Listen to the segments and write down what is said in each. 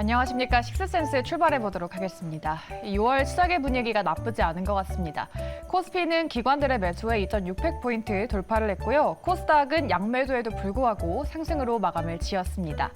안녕하십니까. 식스센스 출발해 보도록 하겠습니다. 6월 시작의 분위기가 나쁘지 않은 것 같습니다. 코스피는 기관들의 매수에 2,600포인트 돌파를 했고요. 코스닥은 양매도에도 불구하고 상승으로 마감을 지었습니다.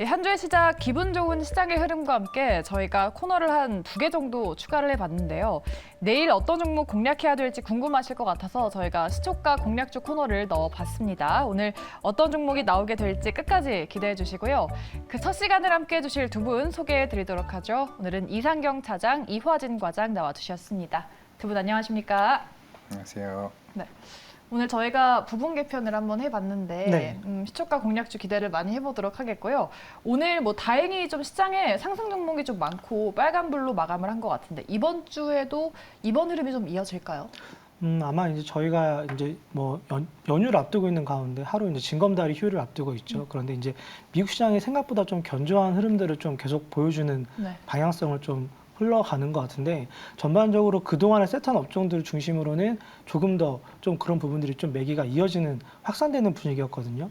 한 주의 시작 기분 좋은 시장의 흐름과 함께 저희가 코너를 한 2개 정도 추가를 해봤는데요. 내일 어떤 종목 공략해야 될지 궁금하실 것 같아서 저희가 시초가 공략주 코너를 넣어봤습니다. 오늘 어떤 종목이 나오게 될지 끝까지 기대해 주시고요. 그 첫 시간을 함께 해주실 두 분 소개해 드리도록 하죠. 오늘은 이상경 차장, 이화진 과장 나와주셨습니다. 두 분 안녕하십니까? 안녕하세요. 네. 오늘 저희가 부분 개편을 한번 해봤는데 시초가 공략주 기대를 많이 해보도록 하겠고요. 오늘 다행히 좀 시장에 상승 종목이 좀 많고 빨간불로 마감을 한 것 같은데 이번 주에도 이번 흐름이 좀 이어질까요? 아마 이제 저희가 이제 연휴를 앞두고 있는 가운데 하루 이제 징검다리 휴일을 앞두고 있죠. 그런데 이제 미국 시장이 생각보다 좀 견조한 흐름들을 좀 계속 보여주는 방향성을 좀 흘러가는 것 같은데 전반적으로 그동안의 셌던 업종들 중심으로는 조금 더 좀 그런 부분들이 좀 매기가 이어지는 확산되는 분위기였거든요.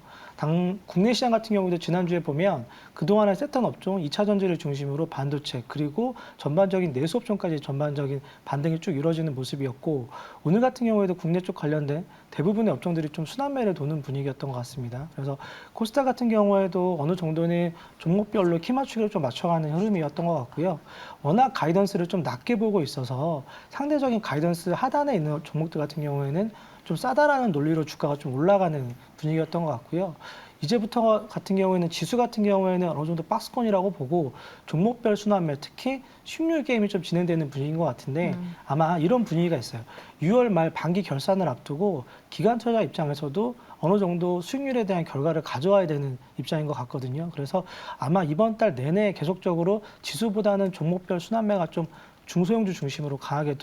국내 시장 같은 경우도 지난주에 보면 그동안의 셌던 업종, 2차 전지를 중심으로 반도체 그리고 전반적인 내수 업종까지 전반적인 반등이 쭉 이루어지는 모습이었고 오늘 같은 경우에도 국내 쪽 관련된 대부분의 업종들이 좀 순환매를 도는 분위기였던 것 같습니다. 그래서 코스닥 같은 경우에도 어느 정도는 종목별로 키 맞추기를 좀 맞춰가는 흐름이었던 것 같고요. 워낙 가이던스를 좀 낮게 보고 있어서 상대적인 가이던스 하단에 있는 종목들 같은 경우에는 좀 싸다라는 논리로 주가가 좀 올라가는 분위기였던 것 같고요. 이제부터 같은 경우에는 지수 같은 경우에는 어느 정도 박스권이라고 보고 종목별 순환매 특히 수익률 게임이 좀 진행되는 분위기인 것 같은데 아마 이런 분위기가 있어요. 6월 말 반기 결산을 앞두고 기관 투자 입장에서도 어느 정도 수익률에 대한 결과를 가져와야 되는 입장인 것 같거든요. 그래서 아마 이번 달 내내 계속적으로 지수보다는 종목별 순환매가 좀 중소형주 중심으로 강하게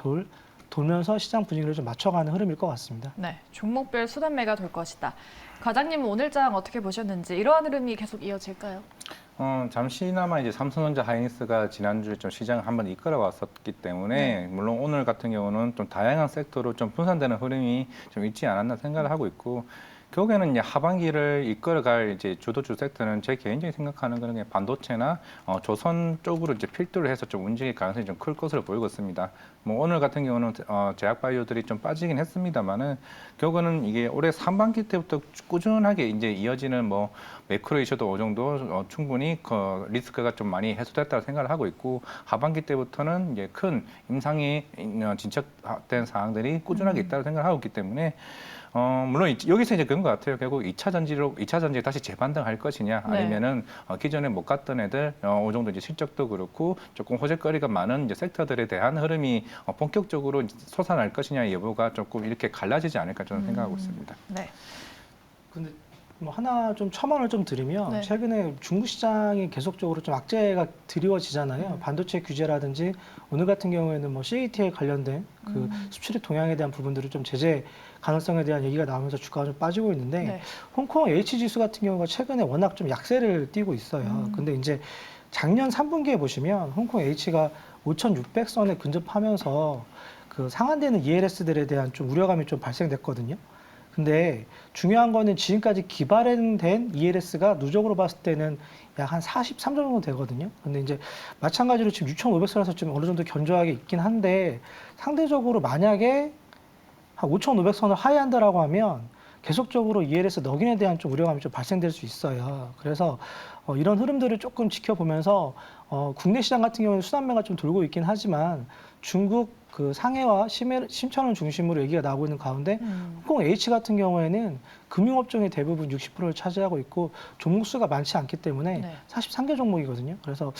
돌면서 시장 분위기를 좀 맞춰가는 흐름일 것 같습니다. 네, 종목별 순환매가 될 것이다. 과장님은 오늘장 어떻게 보셨는지 이러한 흐름이 계속 이어질까요? 잠시나마 이제 삼성전자 하이닉스가 지난주에 좀 시장을 한번 이끌어 왔었기 때문에 물론 오늘 같은 경우는 좀 다양한 섹터로 좀 분산되는 흐름이 좀 있지 않았나 생각을 하고 있고 결국에는 이제 하반기를 이끌어갈 이제 주도주 섹터는 제 개인적인 생각하는 그런 게 반도체나 조선 쪽으로 이제 필두를 해서 좀 움직일 가능성이 좀 클 것으로 보이고 있습니다. 오늘 같은 경우는 제약바이오들이 좀 빠지긴 했습니다만은 결국은 이게 올해 상반기 때부터 꾸준하게 이제 이어지는 매크로 이슈도 어느 정도 충분히 리스크가 좀 많이 해소됐다고 생각을 하고 있고 하반기 때부터는 이제 큰 임상이 진척된 사항들이 꾸준하게 있다고 생각을 하고 있기 때문에 물론 여기서 이제 그런 것 같아요. 결국 2차 전지에 다시 재반등할 것이냐, 아니면은 기존에 못 갔던 애들 어느 정도 이제 실적도 그렇고 조금 호재거리가 많은 이제 섹터들에 대한 흐름이 본격적으로 솟아날 것이냐의 여부가 조금 이렇게 갈라지지 않을까 저는 생각하고 있습니다. 네. 근데 하나 좀 첨언을 좀 드리면 최근에 중국 시장이 계속적으로 좀 악재가 드리워지잖아요. 반도체 규제라든지 오늘 같은 경우에는 CAT에 관련된 그 수출입 동향에 대한 부분들을 좀 제재 가능성에 대한 얘기가 나오면서 주가가 좀 빠지고 있는데 홍콩 H 지수 같은 경우가 최근에 워낙 좀 약세를 띠고 있어요. 근데 이제 작년 3분기에 보시면 홍콩 H가 5,600선에 근접하면서 그 상한되는 ELS들에 대한 좀 우려감이 좀 발생됐거든요. 근데 중요한 거는 지금까지 기발된 ELS가 누적으로 봤을 때는 약 한 43 정도 되거든요. 근데 이제 마찬가지로 지금 6,500선에서 좀 어느 정도 견조하게 있긴 한데 상대적으로 만약에 한 5,500선을 하회한다라고 하면 계속적으로 ELS 넉인에 대한 좀 우려감이 좀 발생될 수 있어요. 그래서 이런 흐름들을 조금 지켜보면서 국내 시장 같은 경우는 순환매가 좀 돌고 있긴 하지만 중국 그 상해와 심천을 중심으로 얘기가 나오고 있는 가운데 홍콩 H 같은 경우에는 금융업종의 대부분 60%를 차지하고 있고 종목수가 많지 않기 때문에 43개 종목이거든요. 그래서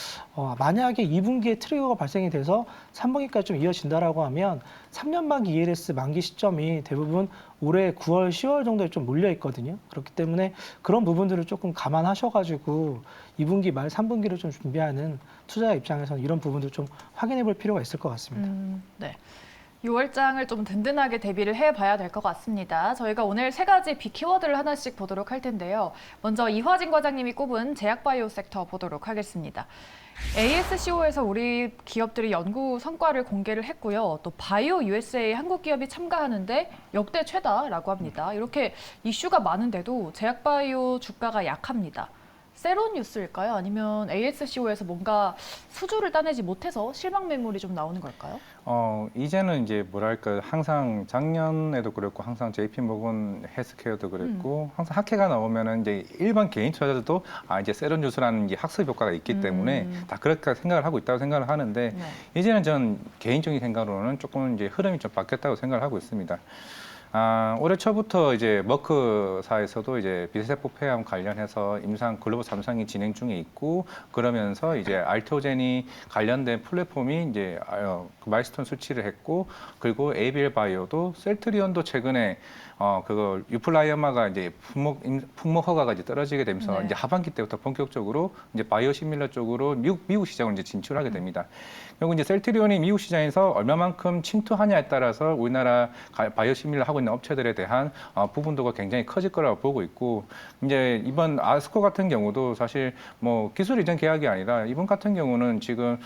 만약에 2분기에 트리거가 발생이 돼서 3분기까지 좀 이어진다라고 하면 3년 만기 ELS 만기 시점이 대부분 올해 9월, 10월 정도에 좀 몰려 있거든요. 그렇기 때문에 그런 부분들을 조금 감안하셔가지고 2분기 말 3분기를 좀 준비하는 투자자 입장에서는 이런 부분들 좀 확인해 볼 필요가 있을 것 같습니다. 네. 6월장을 좀 든든하게 대비를 해봐야 될 것 같습니다. 저희가 오늘 3가지 빅키워드를 하나씩 보도록 할 텐데요. 먼저 이화진 과장님이 꼽은 제약바이오 섹터 보도록 하겠습니다. ASCO에서 우리 기업들이 연구 성과를 공개를 했고요. 또 바이오 USA 한국 기업이 참가하는데 역대 최다라고 합니다. 이렇게 이슈가 많은데도 제약바이오 주가가 약합니다. 세로뉴스일까요? 아니면 ASCO에서 뭔가 수주를 따내지 못해서 실망 매물이 좀 나오는 걸까요? 이제는 이제 뭐랄까 항상 작년에도 그랬고 항상 JP 모건 헬스케어도 그랬고 항상 학회가 나오면은 이제 일반 개인 투자자들도 이제 세런뉴스라는 이제 학습 효과가 있기 때문에 다 그렇게 생각을 하고 있다고 생각을 하는데 네. 이제는 전 개인적인 생각으로는 조금 이제 흐름이 좀 바뀌었다고 생각을 하고 있습니다. 올해 초부터 이제 머크사에서도 이제 비세포 폐암 관련해서 임상 글로벌 3상이 진행 중에 있고 그러면서 이제 알테오젠이 관련된 플랫폼이 이제 마일스톤 수치를 했고 그리고 ABL 바이오도 셀트리온도 최근에 그거 유플라이어마가 이제 품목 허가가 이제 떨어지게 되면서 네. 이제 하반기 때부터 본격적으로 이제 바이오 시밀러 쪽으로 미국 시장으로 이제 진출하게 됩니다. 결국 이제 셀트리온이 미국 시장에서 얼마만큼 침투하냐에 따라서 우리나라 바이오 시밀러 하고 있는 업체들에 대한 부분도가 굉장히 커질 거라고 보고 있고 이제 이번 아스코 같은 경우도 사실 뭐 기술 이전 계약이 아니라 이번 같은 경우는 지금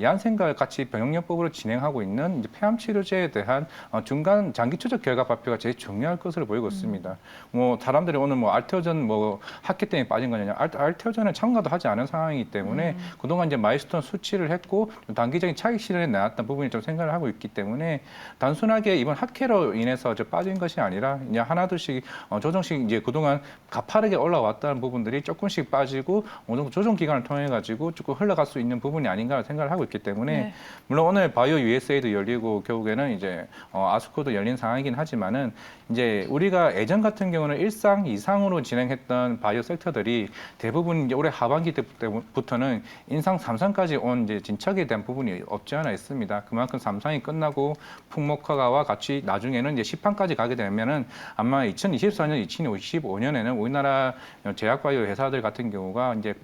얀센과 같이 병역요법으로 진행하고 있는 이제 폐암 치료제에 대한 중간 장기 추적 결과 발표가 제일 중요할 것으로 보이고 있습니다. 뭐 사람들이 오늘 뭐 알테오전 뭐 학회 때문에 빠진 거냐? 알테오전은 참가도 하지 않은 상황이기 때문에 그동안 이제 마일스톤 수치를 했고 단기적인 차익 실현에 나왔던 부분이 좀 생각을 하고 있기 때문에 단순하게 이번 학회로 인해서 빠진 것이 아니라 이제 하나둘씩 조정씩 이제 그동안 가파르게 올라왔다는 부분들이 조금씩 빠지고 어느 정도 조정 기간을 통해 가지고 조금 흘러갈 수 있는 부분이 아닌가 생각을 하고 있기 때문에 네. 물론 오늘 바이오 USA도 열리고 결국에는 이제 아스코도 열린 상황이긴 하지만은 이제 우리가 예전 같은 경우는 1상 이상으로 진행했던 바이오 섹터들이 대부분 이제 올해 하반기 때부터는 인상 3상까지 온 이제 진척에 대한 부분이 없지 않아 있습니다. 그만큼 3상이 끝나고 풍목허가와 같이 나중에는 이제 10판까지 가게 되면은 아마 2024년, 2025년에는 우리나라 제약바이오 회사들 같은 경우가 이제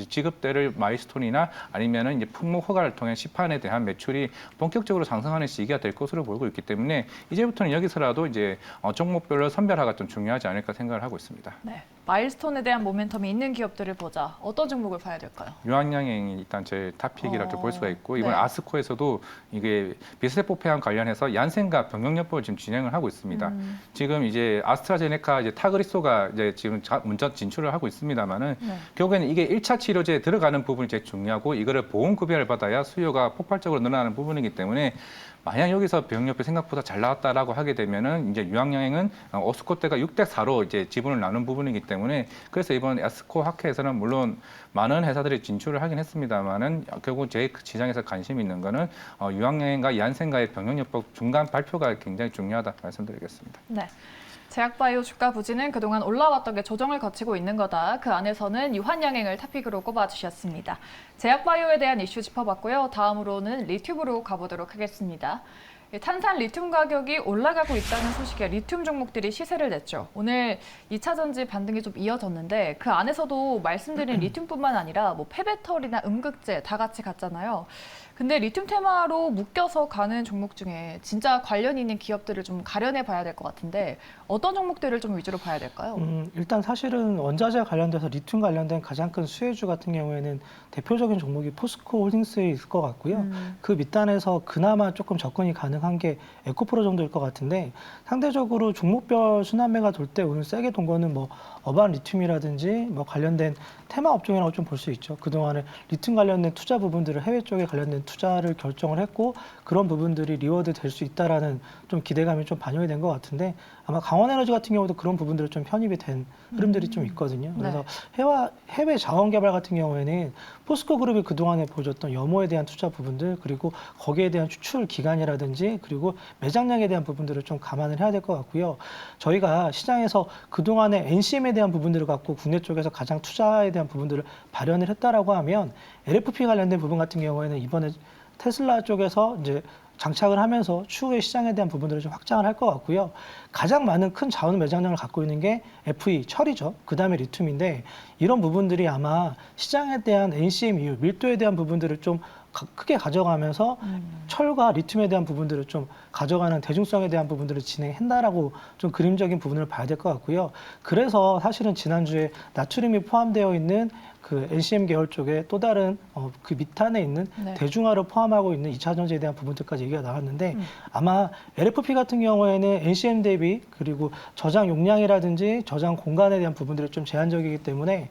지급대를 마일스톤이나 아니면은 이제 품목 허가를 통해 시판에 대한 매출이 본격적으로 상승하는 시기가 될 것으로 보고 있기 때문에 이제부터는 여기서라도 이제 종목별로 선별화가 좀 중요하지 않을까 생각을 하고 있습니다. 네. 마일스톤에 대한 모멘텀이 있는 기업들을 보자. 어떤 종목을 봐야 될까요? 유한양행이 일단 제 탑픽이라고 볼 수가 있고 이번 네. 아스코에서도 이게 비세포 폐암 관련해서 얀센과 병역요법을 지금 진행을 하고 있습니다. 지금 이제 아스트라제네카 이제 타그리소가 이제 지금 먼저 진출을 하고 있습니다만은 네. 결국에는 이게 1차 치료제에 들어가는 부분이 제일 중요하고 이거를 보험급여를 받아야 수요가 폭발적으로 늘어나는 부분이기 때문에 만약 여기서 병역비 생각보다 잘 나왔다라고 하게 되면은 이제 유한양행은 오스코 때가 6대4로 이제 지분을 나눈 부분이기 때문에 그래서 이번 아스코 학회에서는 물론 많은 회사들이 진출을 하긴 했습니다만은 결국 제 시장에서 관심 있는 거는 유한양행과 얀센과의 병역요법 중간 발표가 굉장히 중요하다 말씀드리겠습니다. 네. 제약바이오 주가 부진은 그동안 올라왔던 게 조정을 거치고 있는 거다. 그 안에서는 유한양행을 탑픽으로 꼽아주셨습니다. 제약바이오에 대한 이슈 짚어봤고요. 다음으로는 리튬으로 가보도록 하겠습니다. 탄산 리튬 가격이 올라가고 있다는 소식에 리튬 종목들이 시세를 냈죠. 오늘 2차 전지 반등이 좀 이어졌는데 그 안에서도 말씀드린 리튬뿐만 아니라 뭐 폐배터리나 음극재 다 같이 갔잖아요. 근데 리튬 테마로 묶여서 가는 종목 중에 진짜 관련 있는 기업들을 좀 가려내 봐야 될 것 같은데 어떤 종목들을 좀 위주로 봐야 될까요? 일단 사실은 원자재 관련돼서 리튬 관련된 가장 큰 수혜주 같은 경우에는 대표적인 종목이 포스코 홀딩스에 있을 것 같고요. 그 밑단에서 그나마 조금 접근이 가능한 게 에코프로 정도일 것 같은데 상대적으로 종목별 순환매가 돌 때 오늘 세게 돈 거는 뭐 어반 리튬이라든지 뭐 관련된 테마 업종이라고 좀 볼 수 있죠. 그동안에 리튬 관련된 투자 부분들을 해외 쪽에 관련된 투자를 결정을 했고 그런 부분들이 리워드 될 수 있다라는 좀 기대감이 좀 반영이 된 것 같은데 아마 강원에너지 같은 경우도 그런 부분들을 좀 편입이 된 흐름들이 좀 있거든요. 그래서 해외 자원 개발 같은 경우에는 포스코 그룹이 그동안에 보여줬던 염호에 대한 투자 부분들 그리고 거기에 대한 추출 기간이라든지 그리고 매장량에 대한 부분들을 좀 감안을 해야 될 것 같고요. 저희가 시장에서 그동안에 NCM에 대한 부분들을 갖고 국내 쪽에서 가장 투자에 대한 부분들을 발현을 했다라고 하면 LFP 관련된 부분 같은 경우에는 이번에 테슬라 쪽에서 이제 장착을 하면서 추후에 시장에 대한 부분들을 좀 확장을 할 것 같고요. 가장 많은 큰 자원 매장량을 갖고 있는 게 FE, 철이죠. 그 다음에 리튬인데 이런 부분들이 아마 시장에 대한 NCM 이후 밀도에 대한 부분들을 좀 크게 가져가면서 철과 리튬에 대한 부분들을 좀 가져가는 대중성에 대한 부분들을 진행한다라고 좀 그림적인 부분을 봐야 될 것 같고요. 그래서 사실은 지난주에 나트륨이 포함되어 있는 그 NCM 계열 쪽에 또 다른 그 밑단에 있는 대중화를 포함하고 있는 2차 전지에 대한 부분들까지 얘기가 나왔는데 아마 LFP 같은 경우에는 NCM 대비 그리고 저장 용량이라든지 저장 공간에 대한 부분들이 좀 제한적이기 때문에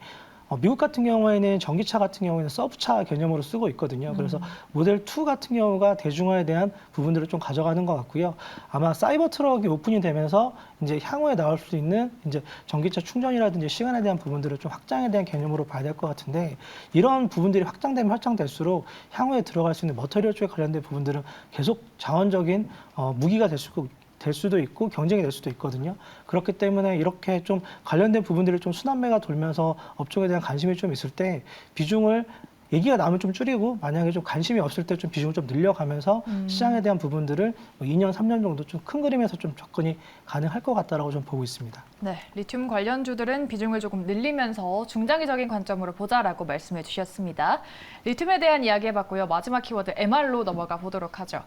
미국 같은 경우에는 전기차 같은 경우에는 서브차 개념으로 쓰고 있거든요. 그래서 모델 2 같은 경우가 대중화에 대한 부분들을 좀 가져가는 것 같고요. 아마 사이버 트럭이 오픈이 되면서 이제 향후에 나올 수 있는 이제 전기차 충전이라든지 시간에 대한 부분들을 좀 확장에 대한 개념으로 봐야 될 것 같은데, 이런 부분들이 확장되면 확장될수록 향후에 들어갈 수 있는 머터리얼 쪽에 관련된 부분들은 계속 자원적인 무기가 될 수도 있고 경쟁이 될 수도 있거든요. 그렇기 때문에 이렇게 좀 관련된 부분들이 좀 순환매가 돌면서 업종에 대한 관심이 좀 있을 때 비중을 얘기가 나오면 좀 줄이고, 만약에 좀 관심이 없을 때 좀 비중을 좀 늘려가면서 시장에 대한 부분들을 2년, 3년 정도 좀 큰 그림에서 좀 접근이 가능할 것 같다라고 좀 보고 있습니다. 네, 리튬 관련주들은 비중을 조금 늘리면서 중장기적인 관점으로 보자라고 말씀해 주셨습니다. 리튬에 대한 이야기 해봤고요. 마지막 키워드 MR로 넘어가 보도록 하죠.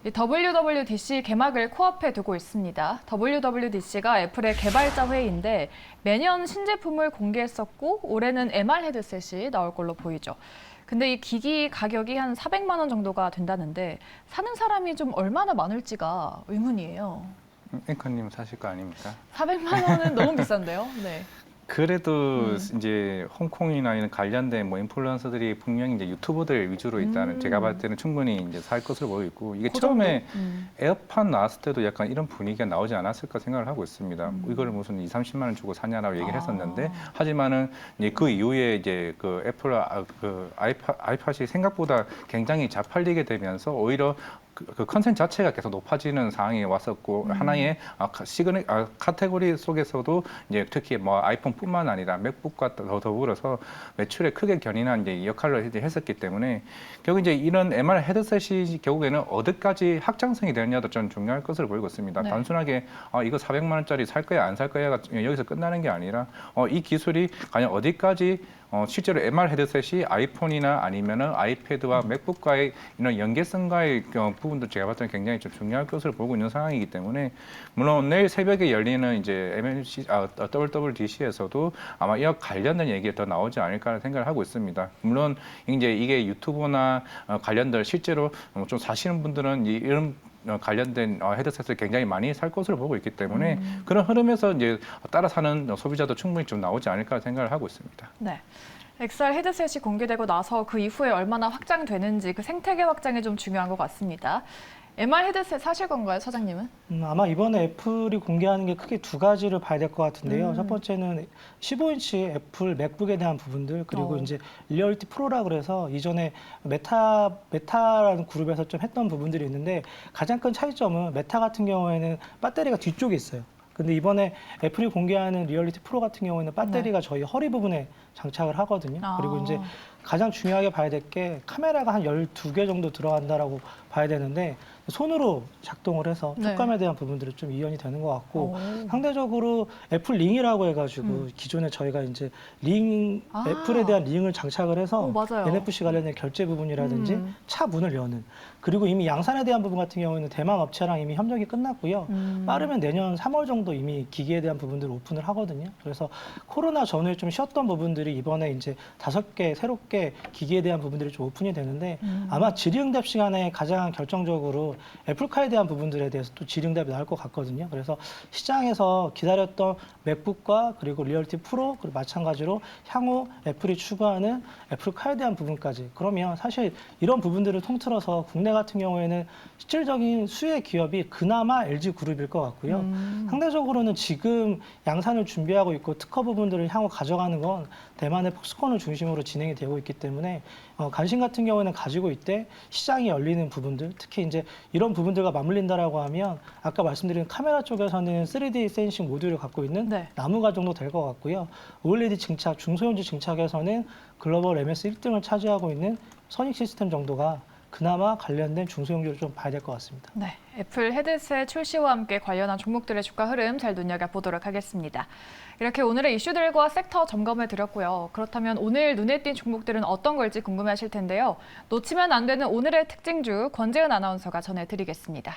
이 WWDC 개막을 코앞에 두고 있습니다. WWDC가 애플의 개발자 회의인데 매년 신제품을 공개했었고 올해는 MR 헤드셋이 나올 걸로 보이죠. 근데 이 기기 가격이 한 400만 원 정도가 된다는데 사는 사람이 좀 얼마나 많을지가 의문이에요. 앵커님 사실 거 아닙니까? 400만 원은 너무 비싼데요? 네. 그래도 이제 홍콩이나 이런 관련된 뭐 인플루언서들이 분명히 이제 유튜버들 위주로 있다는, 제가 봤을 때는 충분히 이제 살 것으로 보이고, 이게 그 처음에 정도? 에어팟 나왔을 때도 약간 이런 분위기가 나오지 않았을까 생각을 하고 있습니다. 이거를 무슨 2, 30만 원 주고 사냐라고 얘기를 했었는데, 하지만은 이제 그 이후에 이제 그 애플 그 아이팟이 생각보다 굉장히 잘 팔리게 되면서 오히려 그 컨텐츠 자체가 계속 높아지는 상황이 왔었고, 하나의 카테고리 속에서도 이제 특히 뭐 아이폰뿐만 아니라 맥북과 더불어서 매출에 크게 견인한 이제 역할을 이제 했었기 때문에, 결국 이제 이런 MR 헤드셋이 결국에는 어디까지 확장성이 되느냐도 좀 중요할 것으로 보이고 있습니다. 네. 단순하게 이거 400만 원짜리 살 거야 안 살 거야가 여기서 끝나는 게 아니라 이 기술이 과연 어디까지 실제로 MR 헤드셋이 아이폰이나 아니면은 아이패드와 맥북과의 이런 연계성과의 부분도 제가 봤을 때 굉장히 좀 중요할 것으로 보고 있는 상황이기 때문에, 물론 내일 새벽에 열리는 이제 WWDC에서도 아마 이와 관련된 얘기가 더 나오지 않을까 생각을 하고 있습니다. 물론 이제 이게 유튜브나 관련된 실제로 좀 사시는 분들은 이런 관련된 헤드셋을 굉장히 많이 살 것으로 보고 있기 때문에 그런 흐름에서 이제 따라 사는 소비자도 충분히 좀 나오지 않을까 생각을 하고 있습니다. 네. XR 헤드셋이 공개되고 나서 그 이후에 얼마나 확장되는지 그 생태계 확장이 좀 중요한 것 같습니다. MR 헤드셋 사실 건가요, 사장님은? 아마 이번에 애플이 공개하는 게 크게 두 가지를 봐야 될 것 같은데요. 첫 번째는 15인치 애플 맥북에 대한 부분들, 그리고 이제 리얼리티 프로라 그래서 이전에 메타라는 그룹에서 좀 했던 부분들이 있는데, 가장 큰 차이점은 메타 같은 경우에는 배터리가 뒤쪽에 있어요. 근데 이번에 애플이 공개하는 리얼리티 프로 같은 경우에는 배터리가 저희 허리 부분에 장착을 하거든요. 그리고 이제 가장 중요하게 봐야 될 게 카메라가 한 12개 정도 들어간다라고 봐야 되는데, 손으로 작동을 해서 촉감에 대한 부분들이 좀 이연이 되는 것 같고, 상대적으로 애플 링이라고 해가지고 기존에 저희가 이제 애플에 대한 링을 장착을 해서 NFC 관련된 결제 부분이라든지 차 문을 여는, 그리고 이미 양산에 대한 부분 같은 경우에는 대만 업체랑 이미 협력이 끝났고요. 빠르면 내년 3월 정도 이미 기기에 대한 부분들을 오픈을 하거든요. 그래서 코로나 전후에 좀 쉬었던 부분들이 이번에 이제 5개 새롭게 기기에 대한 부분들이 좀 오픈이 되는데, 아마 질의응답 시간에 가장 결정적으로 애플카에 대한 부분들에 대해서 또 질의응답이 나올 것 같거든요. 그래서 시장에서 기다렸던 맥북과 그리고 리얼티 프로, 그리고 마찬가지로 향후 애플이 추구하는 애플카에 대한 부분까지, 그러면 사실 이런 부분들을 통틀어서 국내 같은 경우에는 실질적인 수혜 기업이 그나마 LG그룹일 것 같고요. 상대적으로는 지금 양산을 준비하고 있고 특허 부분들을 향후 가져가는 건 대만의 폭스콘을 중심으로 진행이 되고 있기 때문에 간신 같은 경우에는 가지고 있대 시장이 열리는 부분들, 특히 이제 이런 부분들과 맞물린다라고 하면 아까 말씀드린 카메라 쪽에서는 3D 센싱 모듈을 갖고 있는 나무가 정도 될 것 같고요. OLED 증착, 중소형지 증착에서는 글로벌 MS 1등을 차지하고 있는 선익 시스템 정도가 그나마 관련된 중소형주를 좀 봐야 될 것 같습니다. 네, 애플 헤드셋 출시와 함께 관련한 종목들의 주가 흐름 잘 눈여겨보도록 하겠습니다. 이렇게 오늘의 이슈들과 섹터 점검해 드렸고요. 그렇다면 오늘 눈에 띈 종목들은 어떤 걸지 궁금해하실 텐데요. 놓치면 안 되는 오늘의 특징주 권재은 아나운서가 전해드리겠습니다.